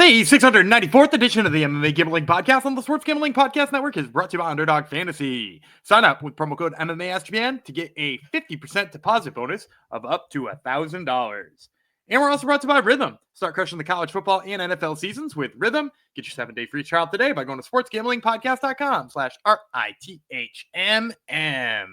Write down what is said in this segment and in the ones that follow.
The 694th edition of the MMA Gambling Podcast on the Sports Gambling Podcast Network is brought to you by Underdog Fantasy. Sign up with promo code MMASGPN to get a 50% deposit bonus of up to $1,000. And we're also brought to you by Rhythm. Start crushing the college football and NFL seasons with Rhythm. Get your 7-day free trial today by going to sportsgamblingpodcast.com/RITHMM.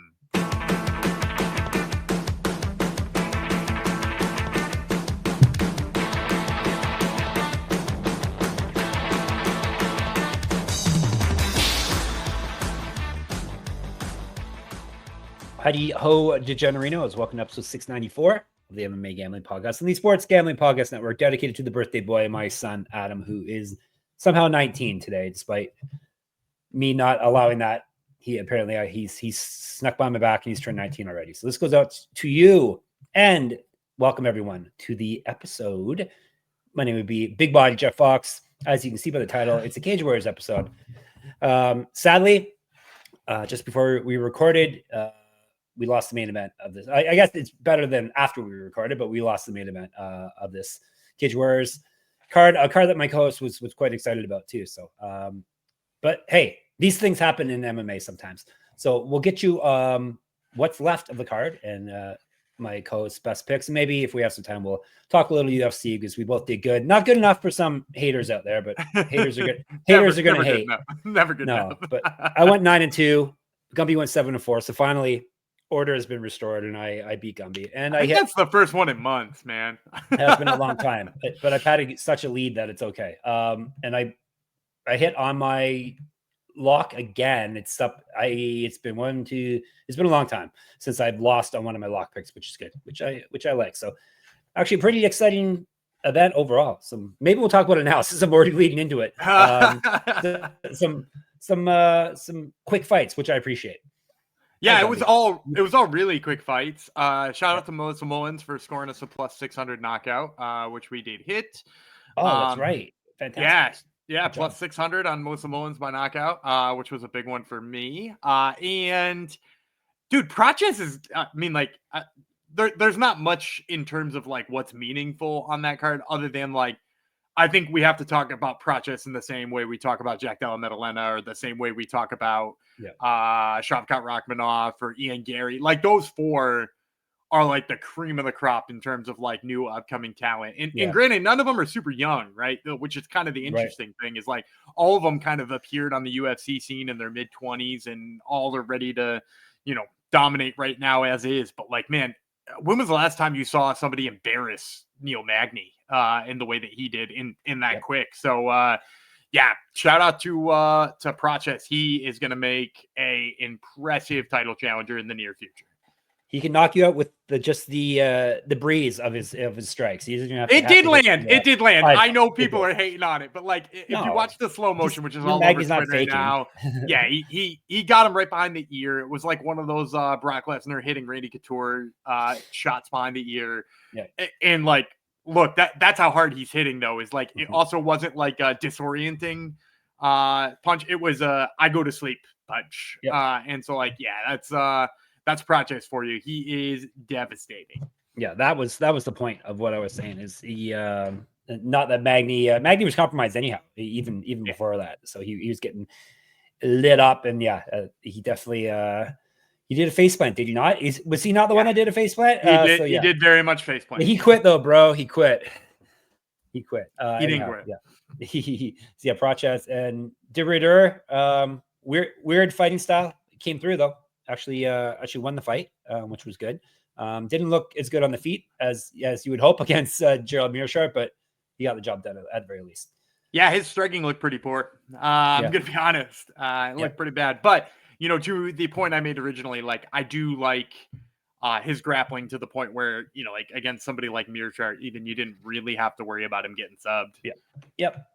Howdy ho, DeGenerinos. Welcome to episode 694 of the MMA Gambling Podcast and the Sports Gambling Podcast Network, dedicated to the birthday boy, my son, Adam, who is somehow 19 today, despite me not allowing that. He apparently, he's snuck by my back and he's turned 19 already. So this goes out to you, and welcome everyone to the episode. My name would be Big Body Jeff Fox. As you can see by the title, it's a Cage Warriors episode. Sadly, just before we recorded, we lost the main event of this. I guess it's better than after we recorded, but we lost the main event of this Cage Warriors card, a card that my co-host was quite excited about too. So, but hey, these things happen in MMA sometimes. So we'll get you what's left of the card and my co-host's best picks. And maybe if we have some time, we'll talk a little UFC because we both did good. Not good enough for some haters out there, but haters are good. Haters are going to hate. Never good. No, but I went 9-2. Gumby went 7-4. So finally, order has been restored, and I beat Gumby. And I think that's the first one in months, man. It's been a long time, but I've had such a lead that it's okay. And I hit on my lock again. It's been it's been a long time since I've lost on one of my lock picks, which is good, which I like. So actually, a pretty exciting event overall. So maybe we'll talk about it now since I'm already leading into it. Some quick fights, which I appreciate. Yeah, it was all really quick fights. Shout out to Melissa Mullins for scoring us a plus 600 knockout, which we did hit. Oh, that's right. Fantastic. Yeah, plus 600 on Melissa Mullins by knockout, which was a big one for me. And dude, Proches is, there's not much in terms of like what's meaningful on that card other than like, I think we have to talk about Proches in the same way we talk about Jack Della Maddalena, or the same way we talk about Shavkat Rakhmonov or Ian Gary. Like those four are like the cream of the crop in terms of like new upcoming talent. And granted, none of them are super young, right? Which is kind of the interesting thing is like all of them kind of appeared on the UFC scene in their mid-20s and all are ready to, dominate right now as is. But like, man, when was the last time you saw somebody embarrass Neil Magny in the way that he did in that quick? So shout out to Proches. He is going to make a impressive title challenger in the near future. He can knock you out with the breeze of his strikes. It did land. I know people are hating on it, but like if you watch the slow motion, which is all over Twitter right now, he got him right behind the ear. It was like one of those Brock Lesnar hitting Randy Couture shots behind the ear, and like. Look, that's how hard he's hitting, though, is like it also wasn't like a disorienting punch. It was a I go to sleep punch. And so like, that's Proches for you. He is devastating. Yeah, that was the point of what I was saying is he not that Magny was compromised anyhow, even before that. So he was getting lit up, and he definitely he did a faceplant, did he not? Was he not the one that did a faceplant? He did very much faceplant. He quit though, bro. He quit. He didn't quit. Yeah. Proches and De Ridder, weird fighting style. Came through though. Actually won the fight, which was good. Didn't look as good on the feet as you would hope against Gerald Meerschaert, but he got the job done at the very least. Yeah, his striking looked pretty poor. I'm gonna be honest. It looked pretty bad, but. To the point I made originally, like I do like his grappling to the point where, like against somebody like Meerschaert, even you didn't really have to worry about him getting subbed. Yep.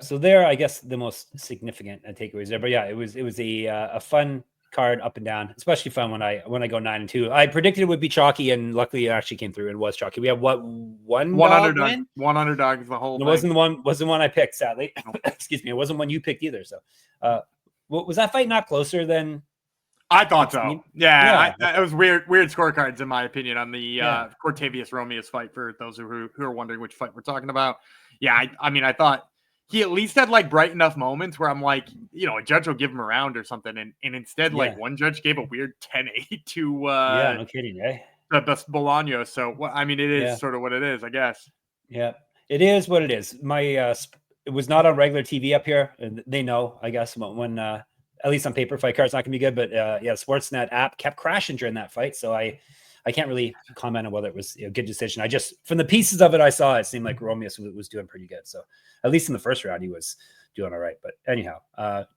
So there, I guess the most significant takeaways there. But it was a fun card up and down, especially fun when I go 9-2. I predicted it would be chalky, and luckily it actually came through and was chalky. We have one underdog win? One underdog is the whole. It wasn't the one I picked, sadly. Excuse me, it wasn't one you picked either. So. Was that fight not closer than I thought so? Yeah. It was weird scorecards in my opinion on the Cortavius Romeus fight. For those who are wondering which fight we're talking about, yeah, I mean, I thought he at least had like bright enough moments where I'm like, a judge will give him a round or something. And instead, like one judge gave a weird 10-8 to no kidding, eh? the Bolaño. So I mean, it is sort of what it is, I guess. Yeah, it is what it is. My it was not on regular TV up here, and they know, I guess, when at least on paper, fight card's not gonna be good. But Sportsnet app kept crashing during that fight, so I can't really comment on whether it was a good decision. I just, from the pieces of it I saw, it seemed like Romeus was doing pretty good. So at least in the first round, he was doing all right. But anyhow,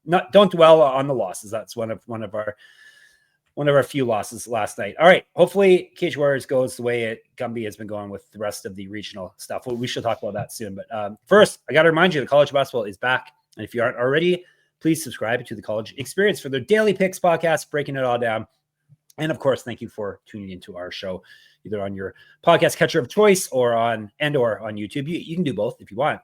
don't dwell on the losses. That's one of our few losses last night. All right. Hopefully Cage Warriors goes the way Gumby has been going with the rest of the regional stuff. We should talk about that soon. But first, I got to remind you, the college basketball is back. And if you aren't already, please subscribe to the College Experience for their daily picks podcast, breaking it all down. And of course, thank you for tuning into our show, either on your podcast catcher of choice or on YouTube. You can do both if you want.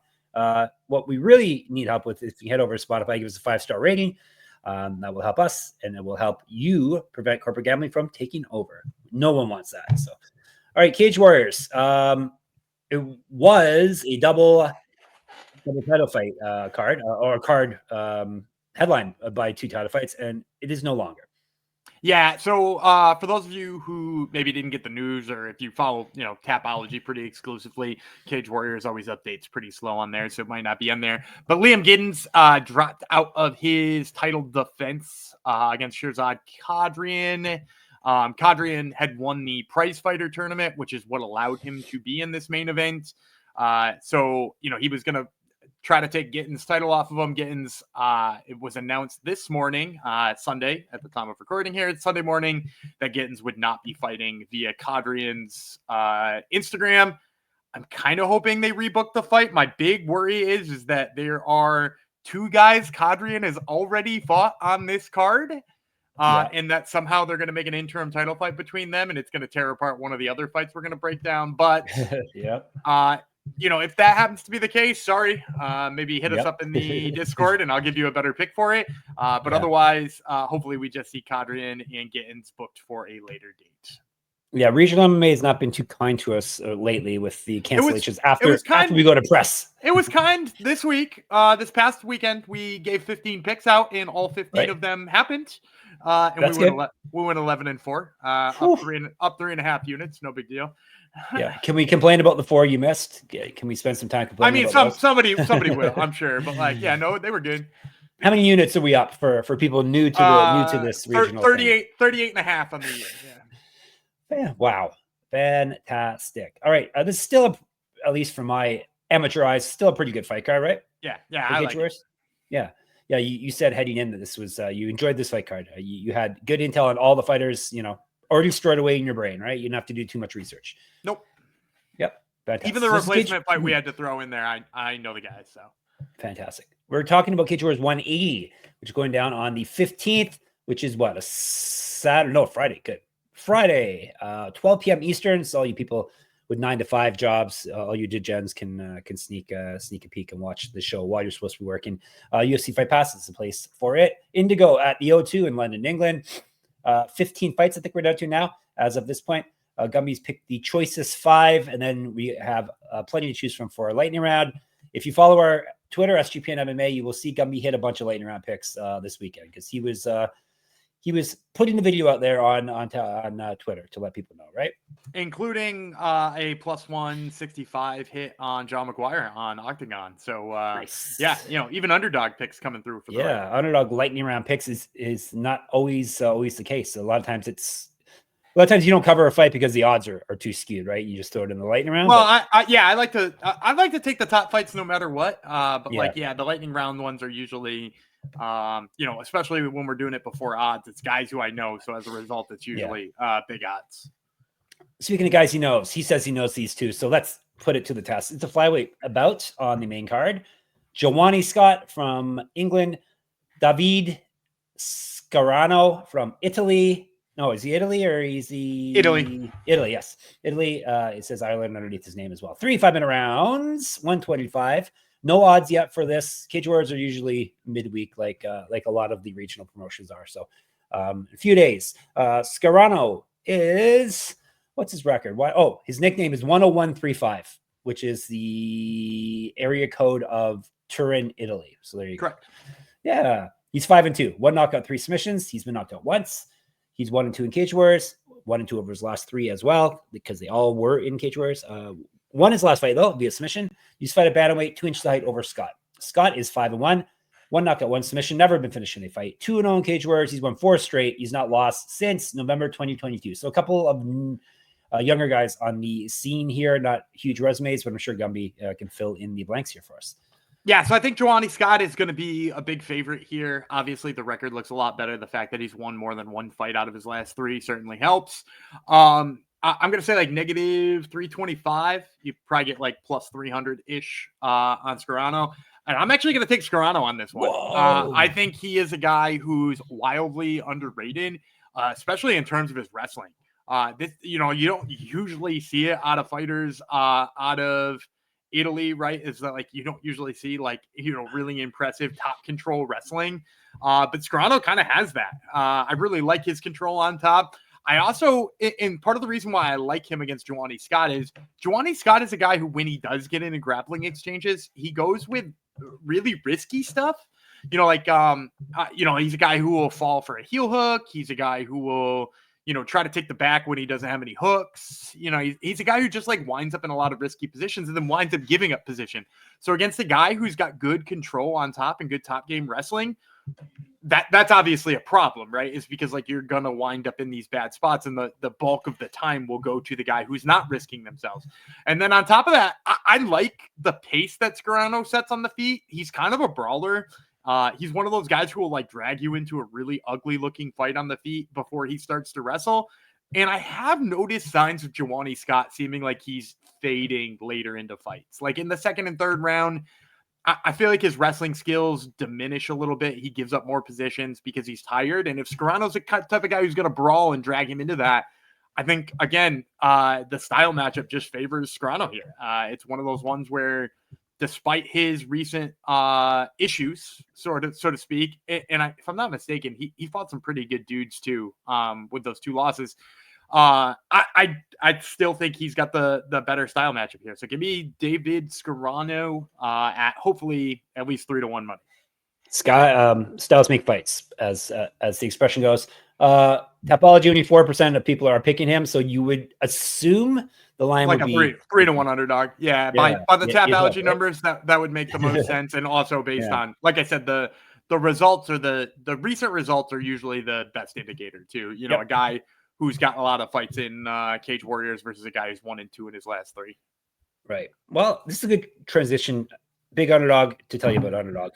What we really need help with is if you head over to Spotify, give us a 5-star rating. That will help us, and it will help you prevent corporate gambling from taking over. No one wants that. So, all right, Cage Warriors. It was a double title fight card, or a card headline by 2 title fights, and it is no longer. Yeah, so for those of you who maybe didn't get the news, or if you follow, Capology pretty exclusively, Cage Warriors always updates pretty slow on there, so it might not be on there. But Liam Giddens dropped out of his title defense against Shirzad Qadrian. Qadrian had won the prize fighter tournament, which is what allowed him to be in this main event. So, he was going to try to take Giddens' title off of him. Giddens, it was announced this morning, Sunday, at the time of recording here, it's Sunday morning, that Giddens would not be fighting via Qadrian's Instagram. I'm kind of hoping they rebook the fight. My big worry is that there are 2 guys Qadrian has already fought on this card, and that somehow they're going to make an interim title fight between them, and it's going to tear apart one of the other fights we're going to break down. But if that happens to be the case, sorry, maybe hit us up in the Discord and I'll give you a better pick for it. But otherwise, hopefully we just see Qadrian and Giddens booked for a later date. Yeah, regional MMA has not been too kind to us lately with the cancellations after we go to press. It was kind this week. This past weekend, we gave 15 picks out, and all 15 of them happened. And we went 11-4, up 3.5 units. No big deal. Yeah. Can we complain about the 4 you missed? Can we spend some time complaining? I mean, somebody will, I'm sure, but they were good. How many units are we up for people new to this regional? 38.5 on the year. Yeah. Wow. Fantastic. All right. This is still, at least from my amateur eyes, still a pretty good fight card, right? Yeah. I like it. Yeah. Yeah. You said heading in that this was, you enjoyed this fight card. You had good intel on all the fighters, already stored away in your brain, right? You didn't have to do too much research. Nope. Yep. Fantastic. Even the replacement fight we had to throw in there, I know the guys, so. Fantastic. We're talking about Cage Warriors 180, which is going down on the 15th, which is what, Friday. Good. Friday, 12 p.m. Eastern. So all you people with 9 to 5 jobs, all you degens can sneak a peek and watch the show while you're supposed to be working. UFC Fight Pass is the place for it. Indigo at the O2 in London, England. 15 fights, I think we're down to now, as of this point. Gumby's picked the choicest 5, and then we have plenty to choose from for a lightning round. If you follow our Twitter, SGPN MMA, you will see Gumby hit a bunch of lightning round picks this weekend, because he was putting the video out there on Twitter to let people know, right? Including a +165 hit on John McGuire on Octagon. So nice. Yeah, even underdog picks coming through for the right. Underdog lightning round picks is not always the case. A lot of times you don't cover a fight because the odds are too skewed, right? You just throw it in the lightning round. Well, I like to take the top fights no matter what. But the lightning round ones are usually, especially when we're doing it before odds, it's guys who I know. So as a result, it's usually big odds. Speaking of guys he knows, he says he knows these 2. So let's put it to the test. It's a flyweight bout on the main card. Jawany Scott from England, Davide Scarano from Italy. No, is he Italy or is he Italy? Italy, yes. Italy. It says Ireland underneath his name as well. 3 5-minute rounds, 125. No odds yet for this. Cage Warriors are usually midweek, like a lot of the regional promotions are. So a few days. Scarano is, what's his record? His nickname is 10135. which is the area code of Turin, Italy. So there you Correct. go. Yeah. He's 5-2. 1 knockout, 3 submissions. He's been knocked out once. He's 1-2 in Cage Warriors. 1-2 over his last 3 as well, because they all were in Cage Warriors. Won his last fight, though, via submission. He's fight at bantamweight, 2 inches height over Scott. Scott is 5-1. 1 knockout, 1 submission. Never been finished in a fight. 2-0 in Cage Warriors. He's won 4 straight. He's not lost since November 2022. So a couple of younger guys on the scene here. Not huge resumes, but I'm sure Gumby can fill in the blanks here for us. Yeah, so I think Jawany Scott is going to be a big favorite here. Obviously, the record looks a lot better. The fact that he's won more than 1 fight out of his last 3 certainly helps. I'm going to say like negative 325. You probably get like plus 300-ish on Scarano. And I'm actually going to take Scarano on this one. I think he is a guy who's wildly underrated, especially in terms of his wrestling. You don't usually see it out of fighters out of Italy, right? Is that like you don't usually see like really impressive top control wrestling, but Scarano kind of has that. I really like his control on top. I also, and part of the reason why I like him against Jawany Scott is a guy who, when he does get into grappling exchanges, he goes with really risky stuff. He's a guy who will fall for a heel hook. He's a guy who will try to take the back when he doesn't have any hooks. He's a guy who just like winds up in a lot of risky positions and then winds up giving up position. So against a guy who's got good control on top and good top game wrestling, that's obviously a problem, right? It's because like you're going to wind up in these bad spots and the bulk of the time will go to the guy who's not risking themselves. And then on top of that, I like the pace that Scarano sets on the feet. He's kind of a brawler. He's one of those guys who will like drag you into a really ugly looking fight on the feet before he starts to wrestle. And I have noticed signs of Jawany Scott seeming like he's fading later into fights. Like in the second and third round, I feel like his wrestling skills diminish a little bit. He gives up more positions because he's tired. And if Scarano's the type of guy who's going to brawl and drag him into that, I think, again, the style matchup just favors Scarano here. It's one of those ones where, despite his recent issues, so to speak, and if I'm not mistaken, he fought some pretty good dudes too with those 2 losses. I still think he's got the better style matchup here. So give me David Scarano at hopefully at least 3-1 money. Styles make fights, as the expression goes. Tapology, only 4% of people are picking him, so you would assume the line like would a be 3-1 underdog. Yeah, by the Tapology numbers, that would make the most sense. And also based on, like I said, the results or the recent results are usually the best indicator too. A guy who's gotten a lot of fights in Cage Warriors versus a guy who's 1-2 in his last 3. Right. Well, this is a good transition. Big underdog to tell you about underdog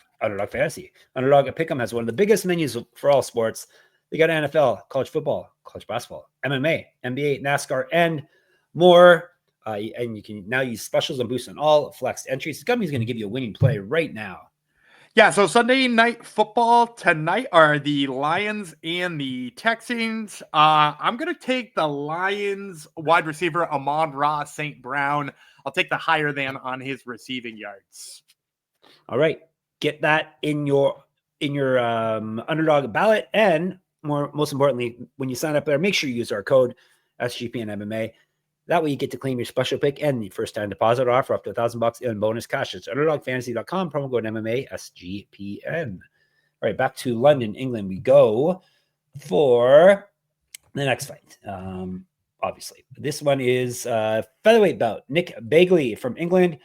fantasy. Underdog at Pick'em has one of the biggest menus for all sports. They got NFL, college football, college basketball, MMA, NBA, NASCAR, and more. And you can now use specials and boosts on all flex entries. Gummy's going to give you a winning play right now. Yeah, so Sunday night football tonight are the Lions and the Texans. I'm going to take the Lions wide receiver Amon-Ra St. Brown. I'll take the higher than on his receiving yards. All right. Get that in your underdog ballot. And most importantly, when you sign up there, make sure you use our code SGPN MMA. That way you get to claim your special pick and the first time deposit offer up to $1,000 in bonus cash. It's underdogfantasy.com, promo code MMA SGPN. All right, back to London, England we go for the next fight. Obviously, this one is featherweight bout. Nick Bagley from England,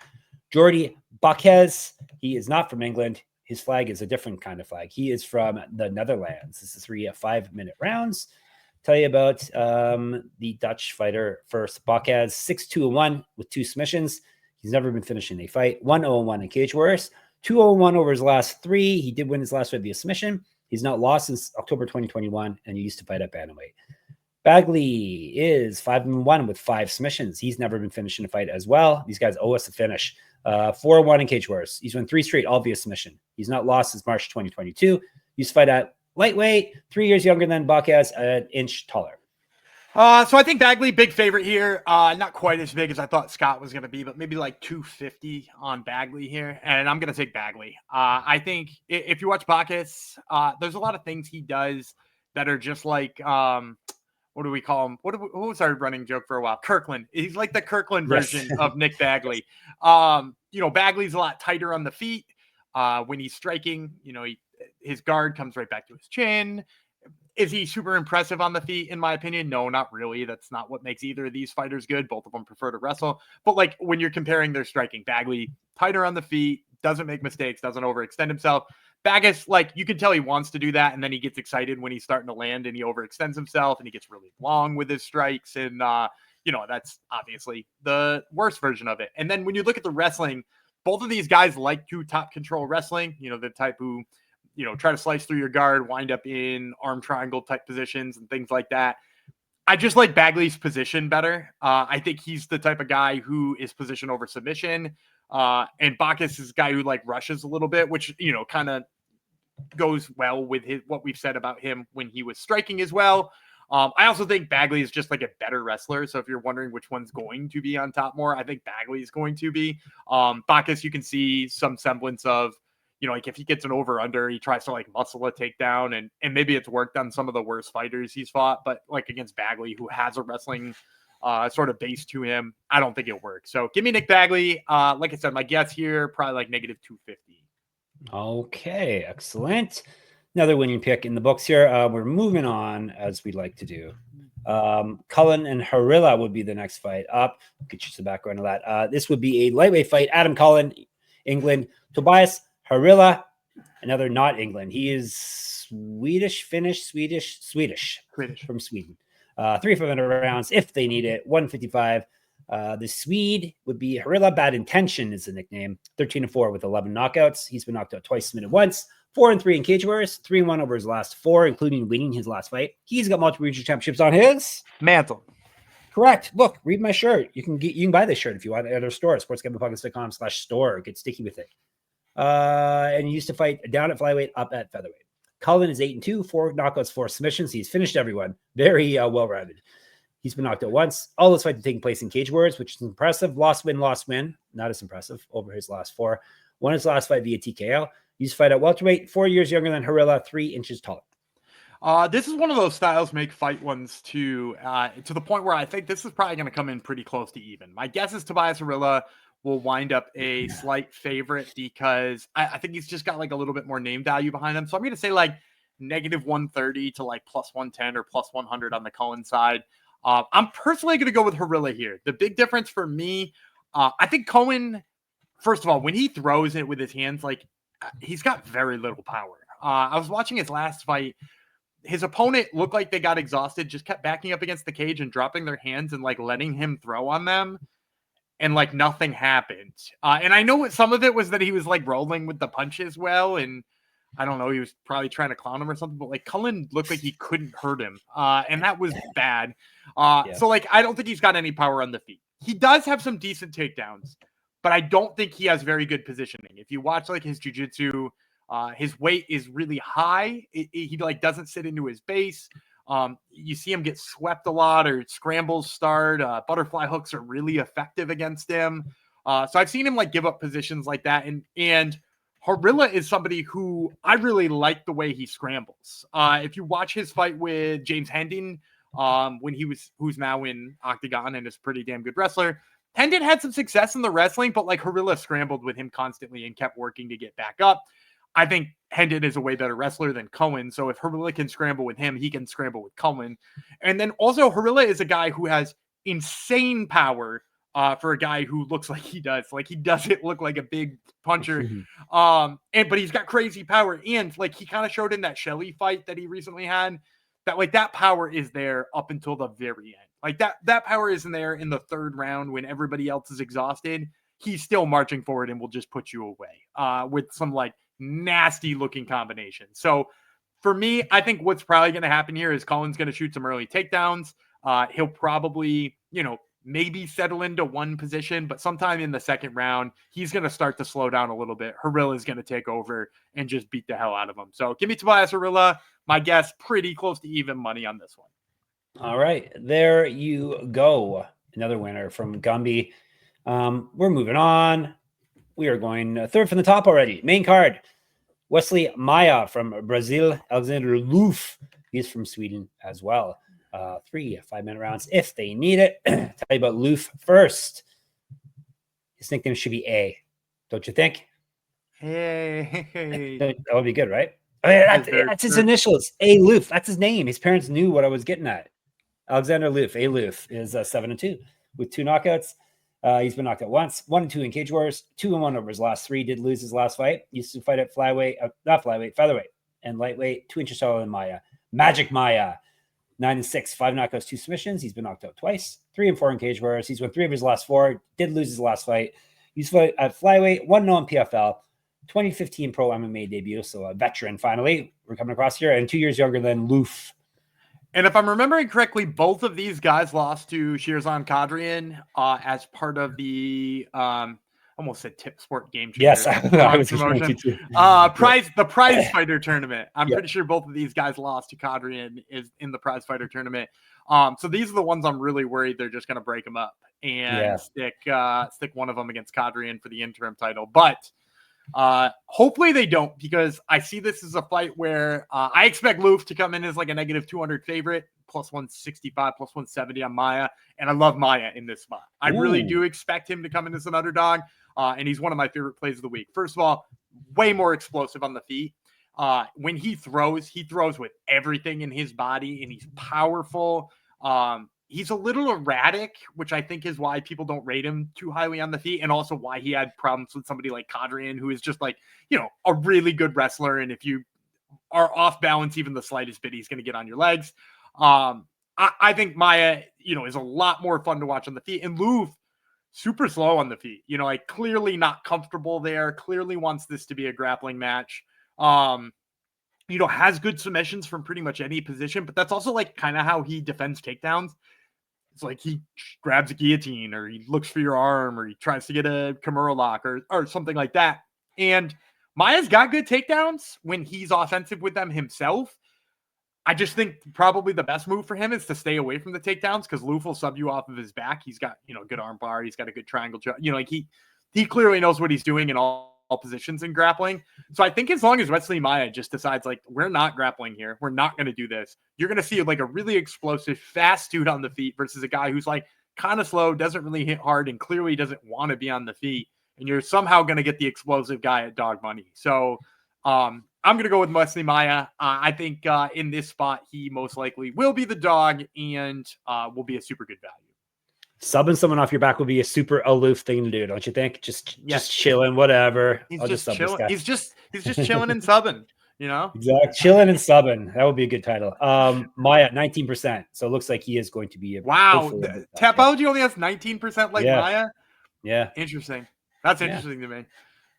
Jordy Bakkes. He is not from England. His flag is a different kind of flag. He is from the Netherlands. This is 3 5-minute rounds. Tell you about the Dutch fighter first. Bakkes 6-2-1 with 2 submissions. He's never been finished in a fight. 1-0-1 in Cage Warriors. 2-0-1 over his last 3. He did win his last fight via submission. He's not lost since October 2021, and he used to fight at bantamweight. Bagley is 5-1 with 5 submissions. He's never been finished in a fight as well. These guys owe us a finish. 4-1 in Cage Warriors. He's won 3 straight, all via submission. He's not lost since March 2022. Used to fight at lightweight, 3 years younger than Bakkes, an inch taller. So I think Bagley, big favorite here. Not quite as big as I thought Scott was going to be, but maybe like 250 on Bagley here. And I'm going to take Bagley. I think if you watch Bakkes, there's a lot of things he does that are just like, what do we call him? What was our running joke for a while? Kirkland. He's like the Kirkland version of Nick Bagley. Bagley's a lot tighter on the feet. When he's striking, his guard comes right back to his chin. Is he super impressive on the feet? In my opinion, no, not really. That's not what makes either of these fighters good. Both of them prefer to wrestle. But like when you're comparing their striking, Bagley tighter on the feet, doesn't make mistakes, doesn't overextend himself. Bakkes, like you can tell he wants to do that, and then he gets excited when he's starting to land and he overextends himself and he gets really long with his strikes. And that's obviously the worst version of it. And then when you look at the wrestling, both of these guys like to top control wrestling, the type who try to slice through your guard, wind up in arm triangle type positions and things like that. I just like Bagley's position better. I think he's the type of guy who is position over submission. And Bakkes is a guy who like rushes a little bit, which, kind of goes well with what we've said about him when he was striking as well. I also think Bagley is just like a better wrestler. So if you're wondering which one's going to be on top more, I think Bagley is going to be. Bakkes, you can see some semblance of, like if he gets an over under, he tries to like muscle a takedown and maybe it's worked on some of the worst fighters he's fought, but like against Bagley, who has a wrestling sort of base to him, I don't think it'll work. So give me Nick Bagley. Like I said, my guess here, probably like negative 250. Okay, excellent. Another winning pick in the books here. We're moving on as we like to do. Cullen and Harila would be the next fight up. I'll get you some background on that. This would be a lightweight fight. Adam Cullen, England. Tobias Harila, another not England. He is Swedish from Sweden. 300 rounds if they need it. 155. The Swede would be Harila. Bad Intention is the nickname. 13-4 with 11 knockouts. He's been knocked out twice, submitted once. 4-3 in cage warriors. 3-1 over his last 4, including winning his last fight. He's got multiple regional championships on his mantle. Correct. Look, read my shirt. You can buy this shirt if you want at our store, sportsgamblingpockets.com/store. Get sticky with it. And he used to fight down at flyweight, up at featherweight. Cullen is 8-2, 4 knockouts, 4 submissions. He's finished everyone. Very well-rounded. He's been knocked out once. All his fights taking place in cage warriors, which is impressive. Lost win. Not as impressive over his last 4. Won his last fight via TKO. Used to fight at welterweight, 4 years younger than Harila, 3 inches taller. This is one of those styles make fight ones to the point where I think this is probably going to come in pretty close to even. My guess is Tobias Harila will wind up a slight favorite because I think he's just got like a little bit more name value behind him. So I'm going to say like negative 130 to like plus 110 or plus 100 on the Cullen side. I'm personally going to go with Harila here. The big difference for me, I think Cullen, first of all, when he throws it with his hands, like he's got very little power. I was watching his last fight. His opponent looked like they got exhausted, just kept backing up against the cage and dropping their hands and like letting him throw on them. And like nothing happened. And I know some of it was that he was like rolling with the punches well. And I don't know, he was probably trying to clown him or something, but like Cullen looked like he couldn't hurt him. And that was bad. So like, I don't think he's got any power on the feet. He does have some decent takedowns, but I don't think he has very good positioning. If you watch like his jiu-jitsu, his weight is really high. He like doesn't sit into his base. You see him get swept a lot or scrambles start. Butterfly hooks are really effective against him. So I've seen him like give up positions like that. And Harila is somebody who I really like the way he scrambles. If you watch his fight with James Hendon, who's now in Octagon and is a pretty damn good wrestler, Hendon had some success in the wrestling, but like Harila scrambled with him constantly and kept working to get back up. I think Hendon is a way better wrestler than Cullen. So if Harila can scramble with him, he can scramble with Cullen. And then also Harila is a guy who has insane power for a guy who looks like he does. Like he doesn't look like a big puncher. But he's got crazy power. And like he kind of showed in that Shelley fight that he recently had that like that power is there up until the very end. Like that power isn't there in the third round when everybody else is exhausted. He's still marching forward and will just put you away with some like nasty looking combination. So for me, I think what's probably going to happen here is Cullen's going to shoot some early takedowns. He'll probably, maybe settle into one position, but sometime in the second round, he's going to start to slow down a little bit. Harila is going to take over and just beat the hell out of him. So give me Tobias Harila. My guess, pretty close to even money on this one. All right, there you go. Another winner from Gumby. We're moving on. We are going third from the top already. Main card, Weslley Maia from Brazil. Alexander Lööf, he's from Sweden as well. 3 5-minute rounds if they need it. Tell you about Lööf first. His nickname should be A, don't you think? Hey. That would be good, right? Oh, yeah, that's his initials, A. Lööf. That's his name. His parents knew what I was getting at. Alexander Lööf, A. Lööf, is 7-2 with 2 knockouts. He's been knocked out once, 1-2 in Cage Wars, 2-1 over his last 3. Did lose his last fight. Used to fight at featherweight, and lightweight. 2 inches taller than Maia. Magic Maia, 9-6, 5 knockouts, 2 submissions. He's been knocked out twice, 3-4 in Cage Wars. He's won 3 of his last 4. Did lose his last fight. Used to fight at flyweight, 1-0 in PFL. 2015 pro MMA debut, so a veteran finally. We're coming across here, and 2 years younger than Lööf. And if I'm remembering correctly, both of these guys lost to Shirzan Kadrian as part of the almost said Tip Sport Game Changer. Yes, I was promotion. The prize fighter tournament. I'm pretty sure both of these guys lost to Kadrian is in the prize fighter tournament. So these are the ones I'm really worried they're just going to break them up and stick one of them against Kadrian for the interim title. But hopefully they don't, because I see this as a fight where I expect Lööf to come in as like a negative 200 favorite, plus 165, plus 170 on Maia. And I love Maia in this spot. I really do expect him to come in as an underdog. And he's one of my favorite plays of the week. First of all, way more explosive on the feet. When he throws with everything in his body, and he's powerful. He's a little erratic, which I think is why people don't rate him too highly on the feet, and also why he had problems with somebody like Kadrian, who is just like, a really good wrestler. And if you are off balance even the slightest bit, he's going to get on your legs. I think Maia, is a lot more fun to watch on the feet. And Lööf, super slow on the feet. Like clearly not comfortable there, clearly wants this to be a grappling match. Has good submissions from pretty much any position, but that's also like kind of how he defends takedowns. It's like he grabs a guillotine, or he looks for your arm, or he tries to get a Kimura lock or something like that. And Maia's got good takedowns when he's offensive with them himself. I just think probably the best move for him is to stay away from the takedowns, because Lööf will sub you off of his back. He's got, good arm bar. He's got a good triangle. He clearly knows what he's doing in all positions in grappling. So I think as long as Weslley Maia just decides, like, we're not grappling here, we're not going to do this, you're going to see like a really explosive, fast dude on the feet versus a guy who's like kind of slow, doesn't really hit hard, and clearly doesn't want to be on the feet. And you're somehow going to get the explosive guy at dog money. So I'm going to go with Weslley Maia. I think in this spot, he most likely will be the dog and will be a super good value. Subbing someone off your back would be a super aloof thing to do, don't you think? Just chilling, whatever. He's just chilling. He's just chilling and subbing. Exactly. Chilling and subbing. That would be a good title. Maia 19%. So it looks like he is going to be Tapology only has 19% like Maia. Yeah. Interesting. That's interesting to me.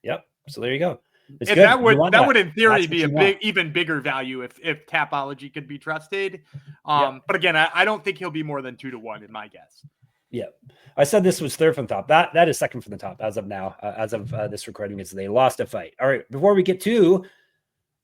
Yep. So there you go. That would in theory be a even bigger value if Tapology could be trusted. But again, I don't think he'll be more than 2-1 in my guess. Yeah, I said this was third from the top. That is second from the top as of now. As of this recording, is they lost a fight. All right, before we get to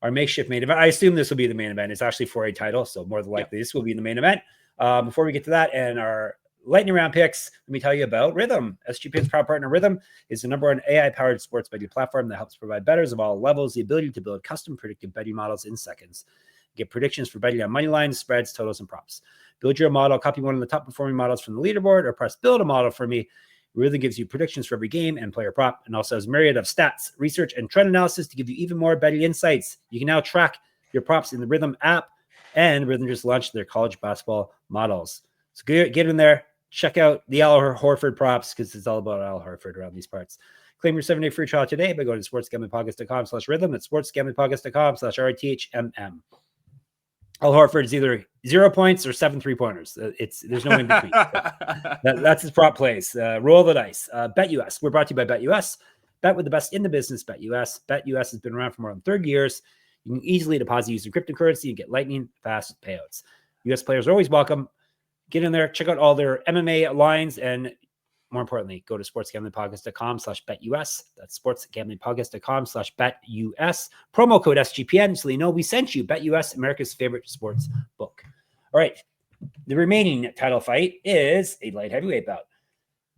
our makeshift main event, I assume this will be the main event. It's actually for a title, so more than likely this will be the main event. Before we get to that and our lightning round picks, let me tell you about Rhythm. SGPN's proud partner Rhythm is the #1 AI-powered sports betting platform that helps provide bettors of all levels the ability to build custom predictive betting models in seconds. Get predictions for betting on money lines, spreads, totals, and props. Build your model, copy one of the top performing models from the leaderboard, or press build a model for me. Rhythm gives you predictions for every game and player prop, and also has a myriad of stats, research, and trend analysis to give you even more betting insights. You can now track your props in the Rhythm app, and Rhythm just launched their college basketball models. So get in there, check out the Al Horford props, because it's all about Al Horford around these parts. Claim your 7-day free trial today by going to sportsgamblingpodcast.com/rhythm. That's sportsgamblingpodcast.com/RTHMM. Al Horford is either 0 points or 7 3-pointers. There's no in between. That's his prop plays. Roll the dice. BetUS. We're brought to you by BetUS. Bet with the best in the business. BetUS. BetUS has been around for more than 30 years. You can easily deposit using cryptocurrency and get lightning fast payouts. US players are always welcome. Get in there, check out all their MMA lines, and more importantly, go to sportsgamblingpodcast.com/betus. That's sportsgamblingpodcast.com/betus. Promo code SGPN so they know we sent you. BetUS, America's favorite sports book. All right. The remaining title fight is a light heavyweight bout.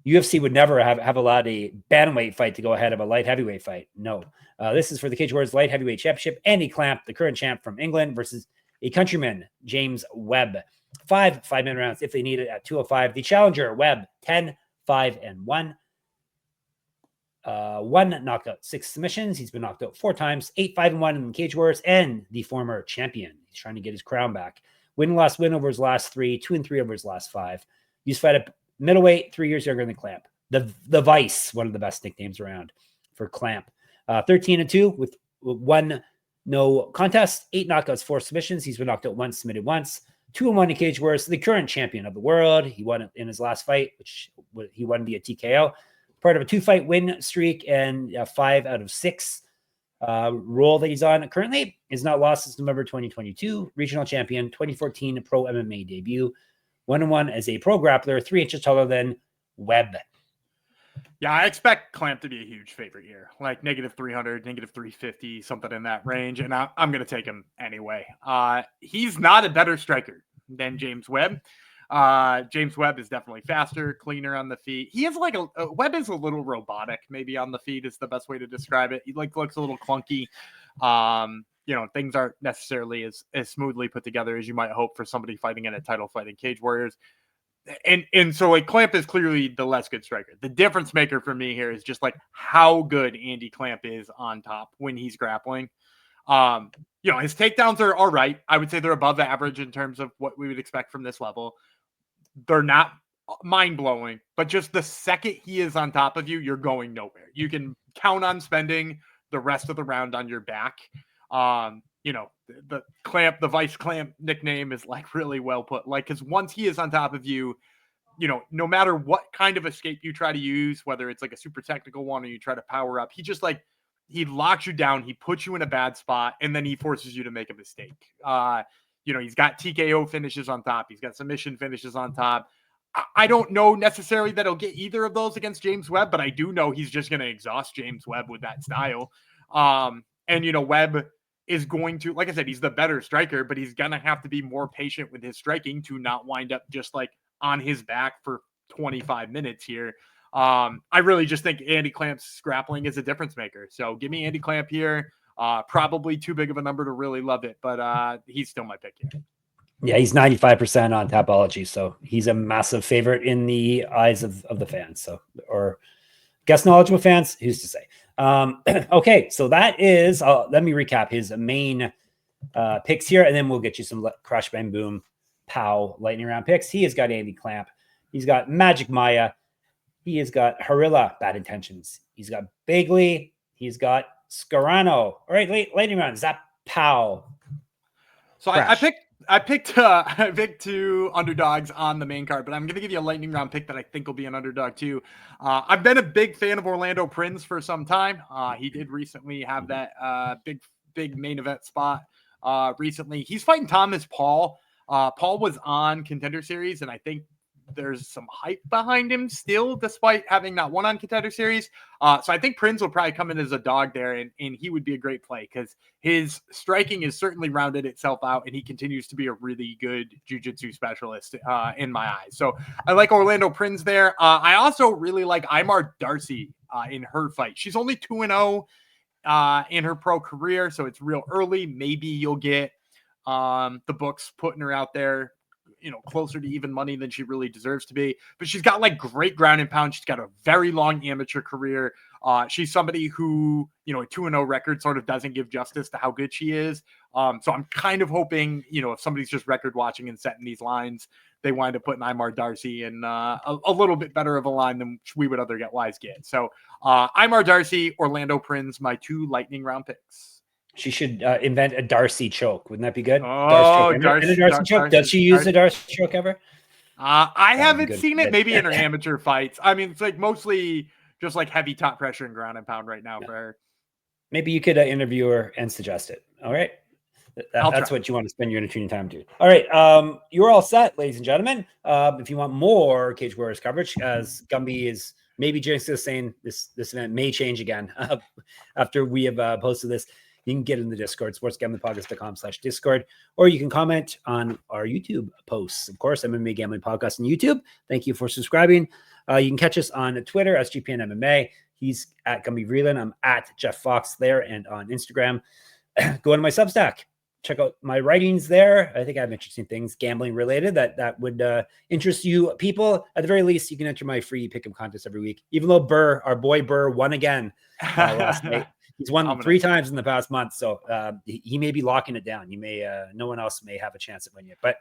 UFC would never have allowed a bantamweight fight to go ahead of a light heavyweight fight. No. This is for the Cage Wars Light Heavyweight Championship. Andy Clamp, the current champ from England, versus a countryman, James Webb. 5 5-minute rounds if they need it at 205. The challenger, Webb, 10, 5, and 1. 1 knockout, 6 submissions. He's been knocked out 4 times, 8, 5, and 1 in the Cage Wars, and the former champion. He's trying to get his crown back. Win over his last 3, 2 and 3 over his last 5. He's fight at middleweight, 3 years younger than Clamp. The Vice, one of the best nicknames around for Clamp. 13 and 2 with 1 no contest, 8 knockouts, 4 submissions. He's been knocked out once, submitted once. 2 and 1 in Cage Wars. The current champion of the world. He won in his last fight, which he won via TKO. Part of a 2-fight win streak and a 5 out of 6 role that he's on currently. Is not lost since November 2022. Regional champion, 2014 pro MMA debut. 1-1 as a pro grappler, 3 inches taller than Webb. Yeah, I expect Clamp to be a huge favorite here, like -300, -350, something in that range, and I'm going to take him anyway. He's not a better striker than James Webb. James Webb is definitely faster, cleaner on the feet. He has like Webb is a little robotic, maybe on the feet is the best way to describe it. He looks a little clunky. Things aren't necessarily as smoothly put together as you might hope for somebody fighting in a title fight in Cage Warriors. And so like Clamp is clearly the less good striker. The difference maker for me here is just like how good Andy Clamp is on top when he's grappling. His takedowns are all right. I would say they're above average in terms of what we would expect from this level. They're not mind-blowing, but just the second he is on top of you, you're going nowhere. You can count on spending the rest of the round on your back. The Clamp, the Vice Clamp nickname is like really well put. Like, because once he is on top of you, no matter what kind of escape you try to use, whether it's like a super technical one or you try to power up, he locks you down, he puts you in a bad spot, and then he forces you to make a mistake. He's got TKO finishes on top. He's got submission finishes on top. I don't know necessarily that he'll get either of those against James Webb, but I do know he's just going to exhaust James Webb with that style. Webb is going to, like I said, he's the better striker, but he's going to have to be more patient with his striking to not wind up just like on his back for 25 minutes here. I really just think Andy Clamp's grappling is a difference maker. So give me Andy Clamp here. Probably too big of a number to really love it, but he's still my pick here. Yeah, he's 95% on Tapology, so he's a massive favorite in the eyes of the fans. So, or guess knowledgeable fans, who's to say? Okay, so that is, let me recap his main picks here, and then we'll get you some Crush, Bang, Boom, Pow lightning round picks. He has got Andy Clamp. He's got Magic Maia. He has got Harila, Bad Intentions. He's got Bagley. He's got Scarano. All right, lightning round. Is that Pow? So I picked 2 underdogs on the main card, but I'm going to give you a lightning round pick that I think will be an underdog too. I've been a big fan of Orlando Prince for some time. He did recently have that big main event spot recently. He's fighting Thomas Paul. Paul was on Contender Series, and I think there's some hype behind him still, despite having not won on Contender Series. So I think Prince will probably come in as a dog there, and he would be a great play because his striking has certainly rounded itself out, and he continues to be a really good jiu-jitsu specialist in my eyes. So I like Orlando Prince there. I also really like Imar Darcy in her fight. She's only 2-0 in her pro career, so it's real early. Maybe you'll get the books putting her out there closer to even money than she really deserves to be, but she's got like great ground and pound. She's got a very long amateur career. She's somebody who, a 2-0 record sort of doesn't give justice to how good she is. So I'm kind of hoping, if somebody's just record watching and setting these lines, they wind up putting Imar Darcy in a little bit better of a line than we would otherwise get. So Imar Darcy, Orlando Prince, my 2 lightning round picks. She should invent a Darcy choke. Wouldn't that be good? Oh, Darcy choke. Does she use a Darcy choke ever? I haven't seen it. Maybe in her amateur fights. I mean, it's like mostly just like heavy top pressure and ground and pound right now for her. Maybe you could interview her and suggest it. All right. That's what you want to spend your entertaining time doing. All right. You're all set, ladies and gentlemen. If you want more Cage Warriors coverage, as Gumby is maybe jinxed us saying this event may change again after we have posted this. You can get in the Discord, sportsgamblingpodcast.com/Discord, or you can comment on our YouTube posts. Of course, MMA Gambling Podcast on YouTube. Thank you for subscribing. You can catch us on Twitter, SGPN MMA. He's at Gumby Vreeland. I'm at Jeff Fox there and on Instagram. Go into my Substack, check out my writings there. I think I have interesting things gambling related that would interest you people. At the very least, you can enter my free pick 'em contest every week. Even though our boy Burr won again last night. He's won 3 times in the past month, so he may be locking it down. You may no one else may have a chance at winning it, but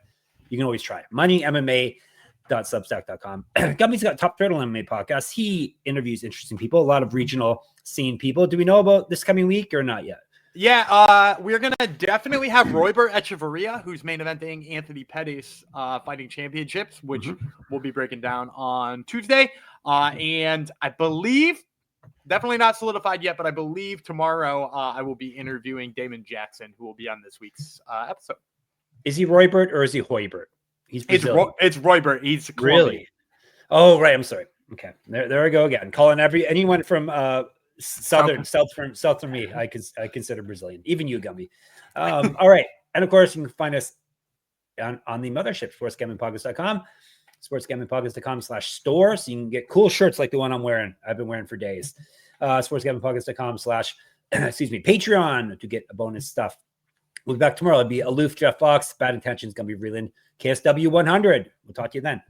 you can always try it. moneymma.substack.com. Gummy's got Top Turtle MMA podcast. He interviews interesting people, a lot of regional scene people. Do we know about this coming week or not yet? Yeah, we're going to definitely have Roybert Echeverria, who's main eventing Anthony Pettis fighting championships, which we'll be breaking down on Tuesday. And I believe, definitely not solidified yet, but I believe tomorrow I will be interviewing Damon Jackson, who will be on this week's episode. Is he Roybert or is he Hoybert? It's Roybert. He's Colombian. Really? Oh, right. I'm sorry. Okay. There I go again. Calling anyone from south from me, I consider Brazilian. Even you, Gumby. All right. And of course, you can find us on the mothership, sportsgamblingpodcast.com, sportsgamblingpodcast.com/store. So you can get cool shirts like the one I've been wearing for days. Sportsgamblingpodcast.com/ Patreon to get bonus stuff. We'll be back tomorrow. It'll be Aloof, Jeff Fox, Bad Intentions, Gumby Vreeland, KSW 100. We'll talk to you then.